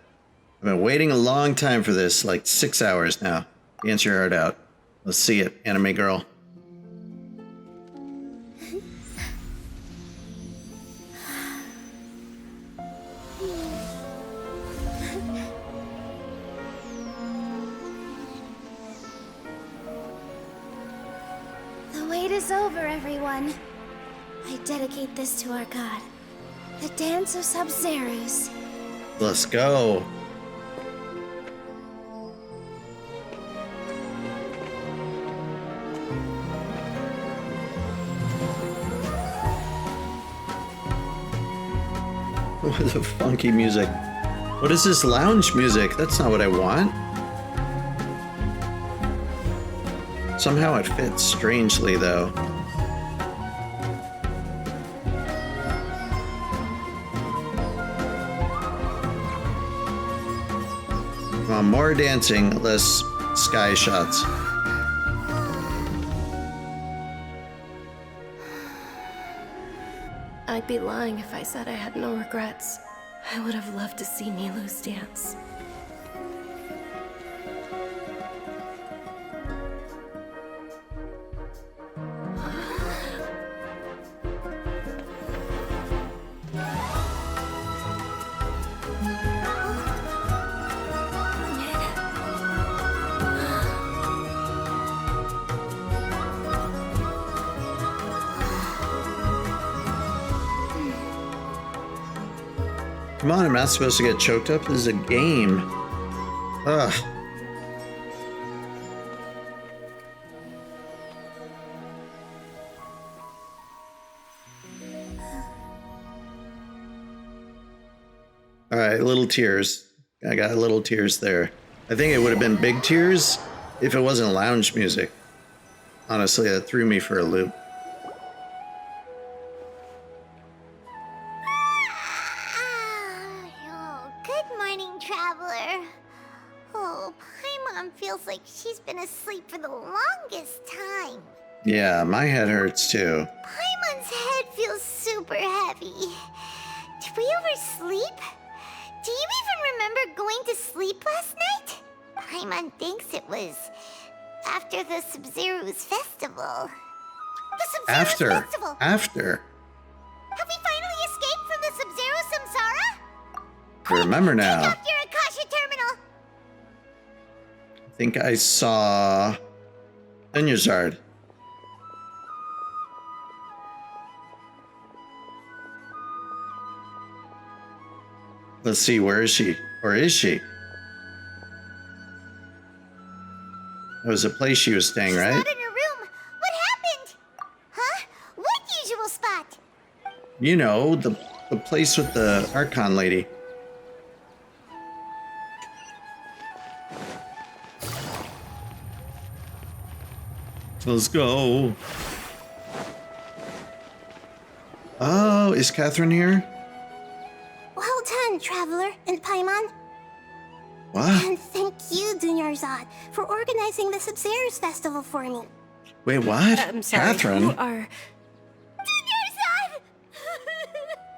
I've been waiting a long time for this, like 6 hours now. Dance your heart out. Let's see it, anime girl. The wait is over, everyone. I dedicate this to our god, the Dance of Sabzeruz. Let's go. What the funky music? What is this lounge music? That's not what I want. Somehow it fits strangely, though. on, more dancing, less sky shots. I'd be lying if I said I had no regrets. I would have loved to see Nilou's dance. Come on, I'm not supposed to get choked up. This is a game. Ugh. All right, little tears. I got little tears there. I think it would have been big tears if it wasn't lounge music. Honestly, that threw me for a loop. Oh, good morning, traveler. Oh, Paimon feels like she's been asleep for the longest time. Yeah, my head hurts too. Paimon's head feels super heavy. Did we oversleep? Do you even remember going to sleep last night? Paimon thinks it was after the Sub-Zero's festival. The Sub-Zero's festival! After. Have we finally escaped from the Sub-Zero Samsara? I remember now. Pick up your Akasha terminal! I think I saw Enyazard. Let's see, where is she? Or is she? It was a place she was staying, right? She's not in her room. What happened? Huh? What usual spot? You know, the place with the Archon lady. Let's go. Oh, is Catherine here? Well done, traveler and Paimon. What? And thank you, Dunyarzad, for organizing the Sub-Zero's festival for me. Wait, what? I'm sorry, Catherine? you are... Dunyarzad!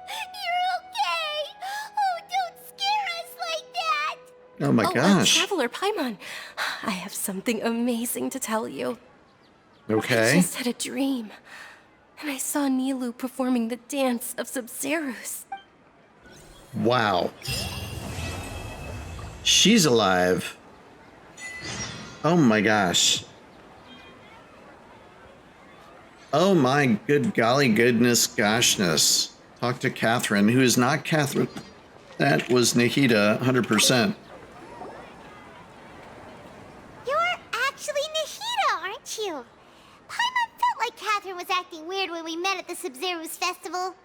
You're okay! Oh, don't scare us like that! Oh my gosh. Traveler Paimon, I have something amazing to tell you. I Okay. just had a dream, and I saw Nilou performing the dance of Sub-Zero's. Wow. She's alive. Oh my gosh. Oh my good golly goodness goshness. Talk to Catherine, who is not Catherine. That was Nahida, 100%. You're actually Nahida, aren't you? Paimon felt like Catherine was acting weird when we met at the Sub-Zero's festival.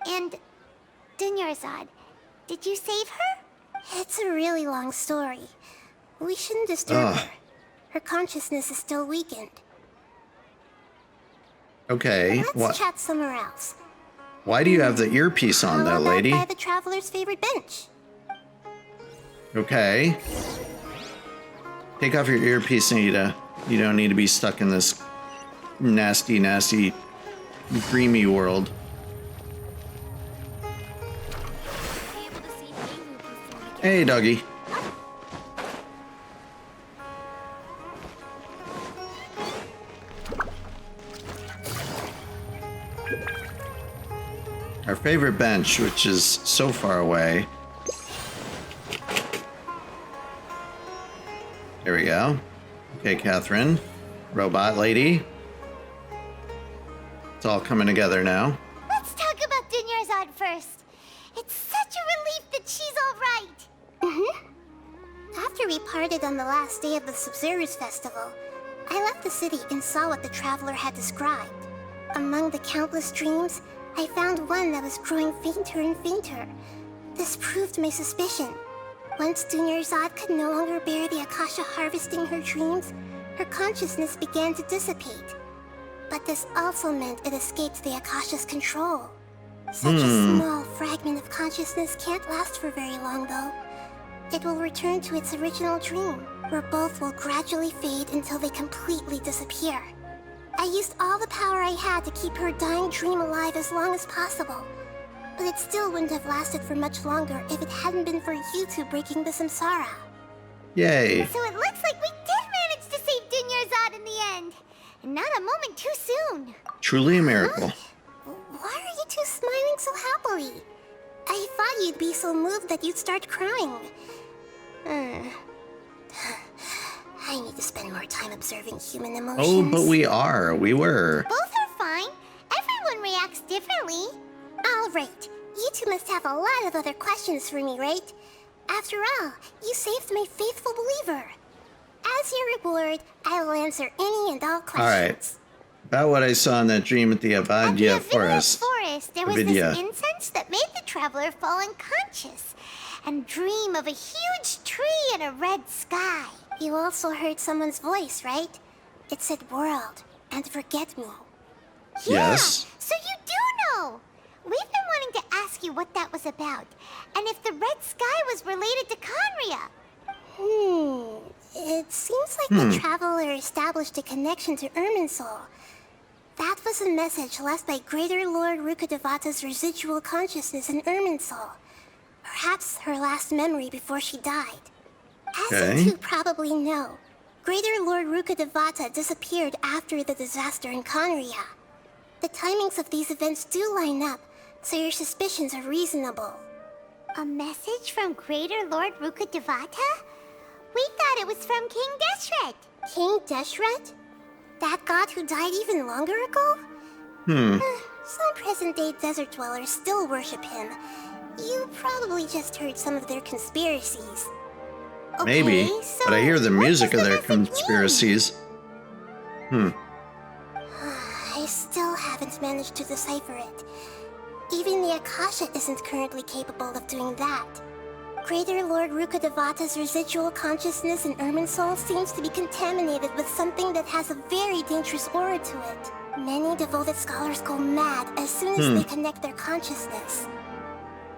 And Dunyarzad, did you save her? It's a really long story. We shouldn't disturb her. Her consciousness is still weakened. Okay. Let's chat somewhere else. Why do you have the earpiece on, though, lady? By the traveler's favorite bench. Okay. Take off your earpiece, Nahida. You don't need to be stuck in this nasty, nasty, dreamy world. Hey, doggy. Our favorite bench, which is so far away. There we go. Okay, Catherine. Robot lady. It's all coming together now. Let's talk about Dunyarzad first. It's such a relief that she's all right. After we parted on the last day of the Sub-Zero's festival, I left the city and saw what the traveler had described. Among the countless dreams, I found one that was growing fainter and fainter. This proved my suspicion. Once Dunyarzad could no longer bear the Akasha harvesting her dreams, her consciousness began to dissipate. But this also meant it escaped the Akasha's control. Such a small fragment of consciousness can't last for very long, though. it will return to its original dream, where both will gradually fade until they completely disappear. I used all the power I had to keep her dying dream alive as long as possible. But it still wouldn't have lasted for much longer if it hadn't been for you two breaking the samsara. Yay. So it looks like we did manage to save Dunyarzad in the end. And not a moment too soon. Truly a miracle. Why are you two smiling so happily? I thought you'd be so moved that you'd start crying. I need to spend more time observing human emotions. Oh, but we were. Both are fine. Everyone reacts differently. All right, you two must have a lot of other questions for me, right? After all, you saved my faithful believer. As your reward, I will answer any and all questions. Alright. About what I saw in that dream at the Avidya forest. There was this incense that made the traveler fall unconscious and dream of a huge tree and a red sky. You also heard someone's voice, right? It said world and forget me. Yes. Yeah, so you do know. We've been wanting to ask you what that was about, and if the red sky was related to Khaenri'ah. It seems like the traveler established a connection to Irminsul. That was a message left by Greater Lord Rukkhadevata's residual consciousness in Irminsul. Perhaps her last memory before she died. As you two probably know, Greater Lord Rukkhadevata disappeared after the disaster in Khaenri'ah. The timings of these events do line up, so your suspicions are reasonable. A message from Greater Lord Rukkhadevata? We thought it was from King Deshret. King Deshret? That god who died even longer ago? Some present-day desert dwellers still worship him. You probably just heard some of their conspiracies. Okay, Maybe, so but I hear the music of their message mean? conspiracies. I still haven't managed to decipher it. Even the Akasha isn't currently capable of doing that. Greater Lord Rukkhadevata's residual consciousness in Irminsul seems to be contaminated with something that has a very dangerous aura to it. Many devoted scholars go mad as soon as they connect their consciousness.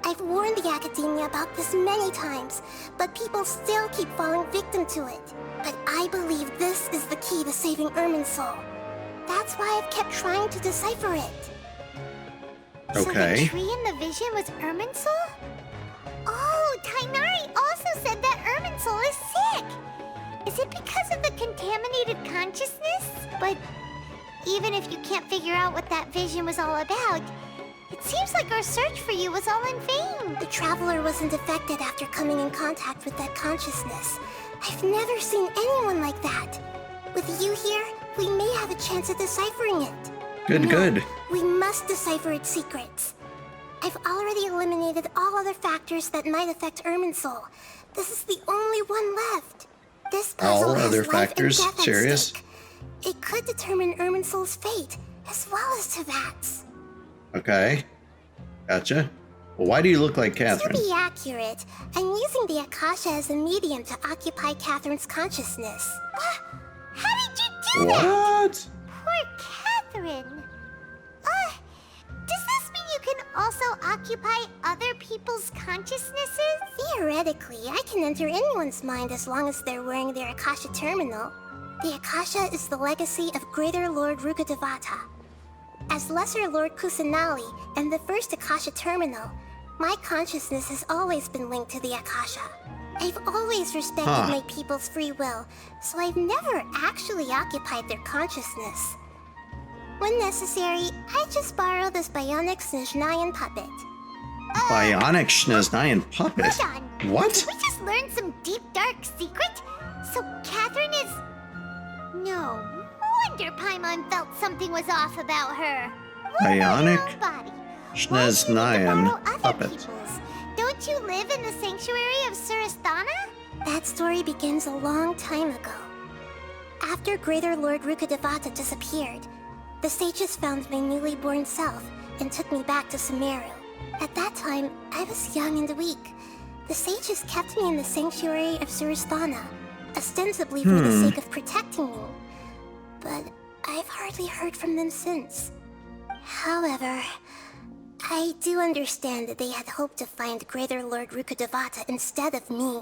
I've warned the academia about this many times, but people still keep falling victim to it. But I believe this is the key to saving Irminsul. That's why I've kept trying to decipher it. So the tree in the vision was Irminsul? Oh, Tighnari also said that Irminsul is sick! Is it because of the contaminated consciousness? But even if you can't figure out what that vision was all about, it seems like our search for you was all in vain. The Traveler wasn't affected after coming in contact with that consciousness. I've never seen anyone like that. With you here, we may have a chance at deciphering it. Good. We must decipher its secrets. I've already eliminated all other factors that might affect Irminsul. This is the only one left. This puzzle has other life factors? and death at Serious? stake. It could determine Irminsul's fate, as well as Tevat's. Okay. Gotcha. Well, why do you look like Catherine? To be accurate, I'm using the Akasha as a medium to occupy Catherine's consciousness. How did you do that? What? Poor Catherine. Does this mean you can also occupy other people's consciousnesses? Theoretically, I can enter anyone's mind as long as they're wearing their Akasha terminal. The Akasha is the legacy of Greater Lord Rukkhadevata. As Lesser Lord Kusanali and the first Akasha terminal, my consciousness has always been linked to the Akasha. I've always respected my people's free will, so I've never actually occupied their consciousness. When necessary, I just borrow this bionic Snezhnayan puppet. Bionic Snezhnayan puppet? Hold on. What? Did we just learn some deep, dark secret? So Catherine is... No wonder Paimon felt something was off about her. Bionic Nobody. Snezhnayan puppet. Peoples? Don't you live in the sanctuary of Surasthana? That story begins a long time ago. After Greater Lord Rukkhadevata disappeared, the sages found my newly born self and took me back to SUMERU. At that time, I was young and weak. The sages kept me in the sanctuary of Surasthana, ostensibly for the sake of protecting me. But I've hardly heard from them since. However, I do understand that they had hoped to find Greater Lord Rukkhadevata instead of me.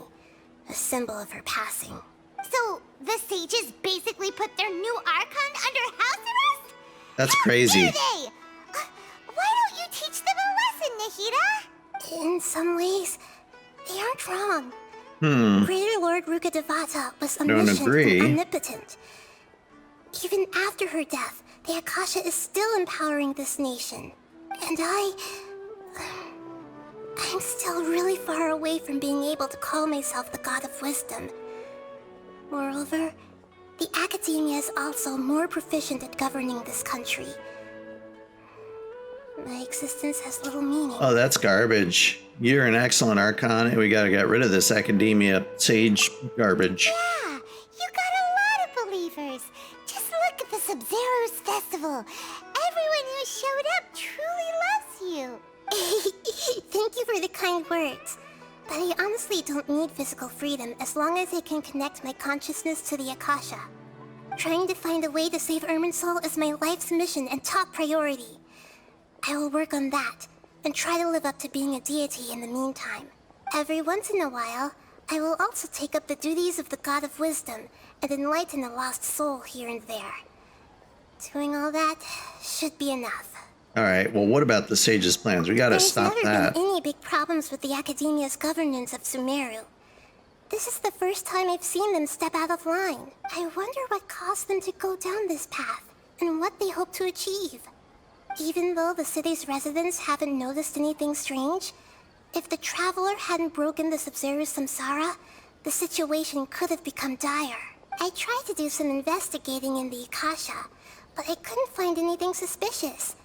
a symbol of her passing. So, the sages basically put their new Archon under house arrest? That's How crazy. dare they? Why don't you teach them a lesson, Nahida? In some ways, they aren't wrong. Greater Lord Rukkhadevata was omniscient and omnipotent. Even after her death, the Akasha is still empowering this nation. And I'm still really far away from being able to call myself the God of Wisdom. Moreover, the Academia is also more proficient at governing this country. My existence has little meaning. Oh, that's garbage. You're an excellent Archon, and we gotta get rid of this Academia Sage garbage. Yeah, you got a lot of believers. Just look at the Sub-Zero's festival. Everyone who showed up truly loves you. Thank you for the kind words. But I honestly don't need physical freedom as long as I can connect my consciousness to the Akasha. Trying to find a way to save Irminsul is my life's mission and top priority. I will work on that, and try to live up to being a deity in the meantime. Every once in a while, I will also take up the duties of the God of Wisdom and enlighten a lost soul here and there. Doing all that should be enough. Alright, well, what about the Sage's plans? We gotta stop that. There's never been any big problems with the Academia's governance of Sumeru. This is the first time I've seen them step out of line. I wonder what caused them to go down this path, and what they hope to achieve. Even though the city's residents haven't noticed anything strange, if the Traveler hadn't broken the Sub-Zero's samsara, the situation could have become dire. I tried to do some investigating in the Akasha, but I couldn't find anything suspicious.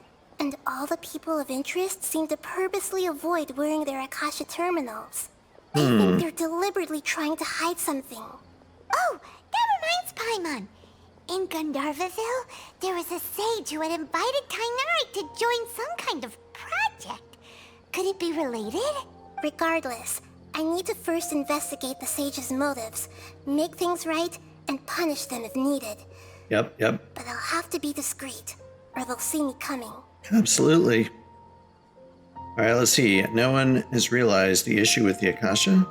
And all the people of interest seem to purposely avoid wearing their Akasha terminals. I think they're deliberately trying to hide something. Oh, that reminds Paimon. In Gandharvaville, there was a sage who had invited Tainari to join some kind of project. Could it be related? Regardless, I need to first investigate the sage's motives, make things right, and punish them if needed. Yep. But I'll have to be discreet, or they'll see me coming. Absolutely. Alright, let's see. No one has realized the issue with the Akasha?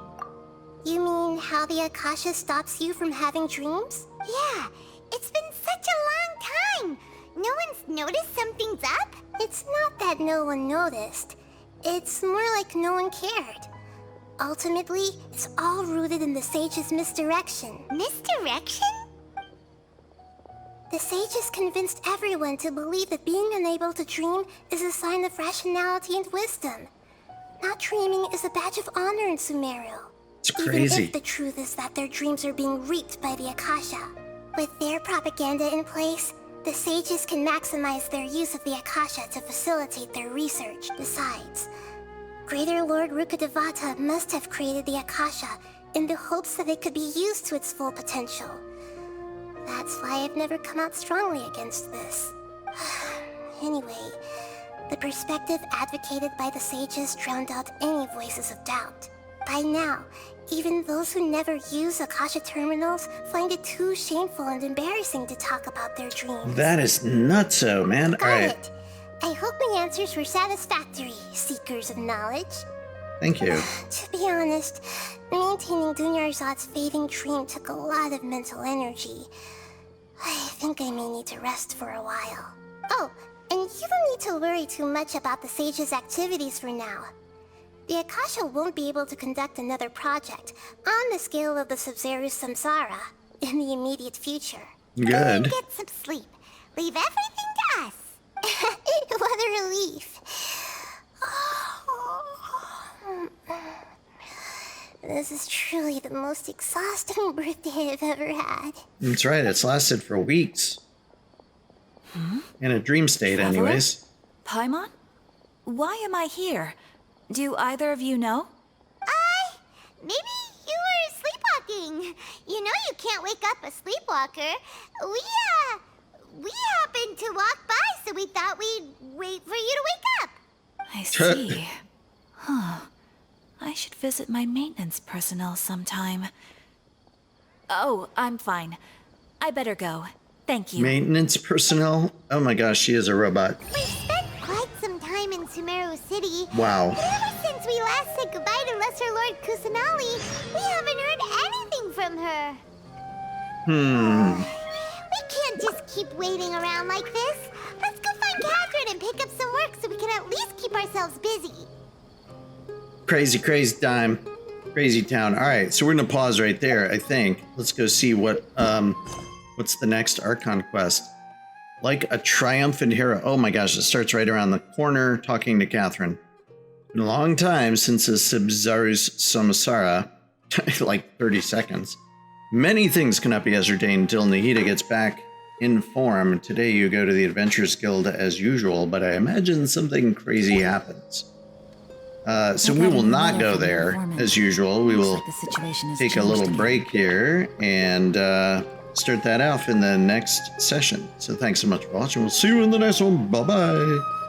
You mean how the Akasha stops you from having dreams? Yeah, it's been such a long time. No one's noticed something's up? It's not that no one noticed. It's more like no one cared. Ultimately, it's all rooted in the sage's misdirection. Misdirection? The sages convinced everyone to believe that being unable to dream is a sign of rationality and wisdom. Not dreaming is a badge of honor in Sumeru. It's crazy. Even if the truth is that their dreams are being reaped by the Akasha. With their propaganda in place, the sages can maximize their use of the Akasha to facilitate their research. Besides, Greater Lord Rukkhadevata must have created the Akasha in the hopes that it could be used to its full potential. That's why I've never come out strongly against this. Anyway, the perspective advocated by the sages drowned out any voices of doubt. By now, even those who never use Akasha terminals find it too shameful and embarrassing to talk about their dreams. That is nutso, man. Got it. I hope my answers were satisfactory, seekers of knowledge. Thank you. To be honest, maintaining Dunyarzad's fading dream took a lot of mental energy. I think I may need to rest for a while. Oh, and you don't need to worry too much about the sage's activities for now. The Akasha won't be able to conduct another project on the scale of the Sub-Zero's samsara in the immediate future. Good. Get some sleep. Leave everything to us. What a relief. This is truly the most exhausting birthday I've ever had. That's right, it's lasted for weeks. In a dream state, Traveler? anyways. Paimon? Why am I here? Do either of you know? Maybe you were sleepwalking. You know you can't wake up a sleepwalker. We happened to walk by, so we thought we'd wait for you to wake up. I see. I should visit my maintenance personnel sometime. Oh, I'm fine. I better go. Thank you. Maintenance personnel? Oh my gosh, she is a robot. We've spent quite some time in Sumeru City. Wow. But ever since we last said goodbye to Lesser Lord Kusanali, we haven't heard from her. We can't just keep waiting around like this. Let's go find Catherine and pick up some work so we can at least keep ourselves busy. Crazy time. Crazy town. All right, so we're gonna pause right there, I think. Let's go see what's the next Archon Quest. Like a triumphant hero. Oh my gosh, it starts right around the corner, talking to Catherine. Been a long time since the Sibzaru's Samsara, like 30 seconds. Many things cannot be ascertained until Nahida gets back in form. Today you go to the Adventurers Guild as usual, but I imagine something crazy happens. So we will not go there as usual. We will take a little break here and start that off in the next session. So thanks so much for watching. We'll see you in the next one. Bye-bye.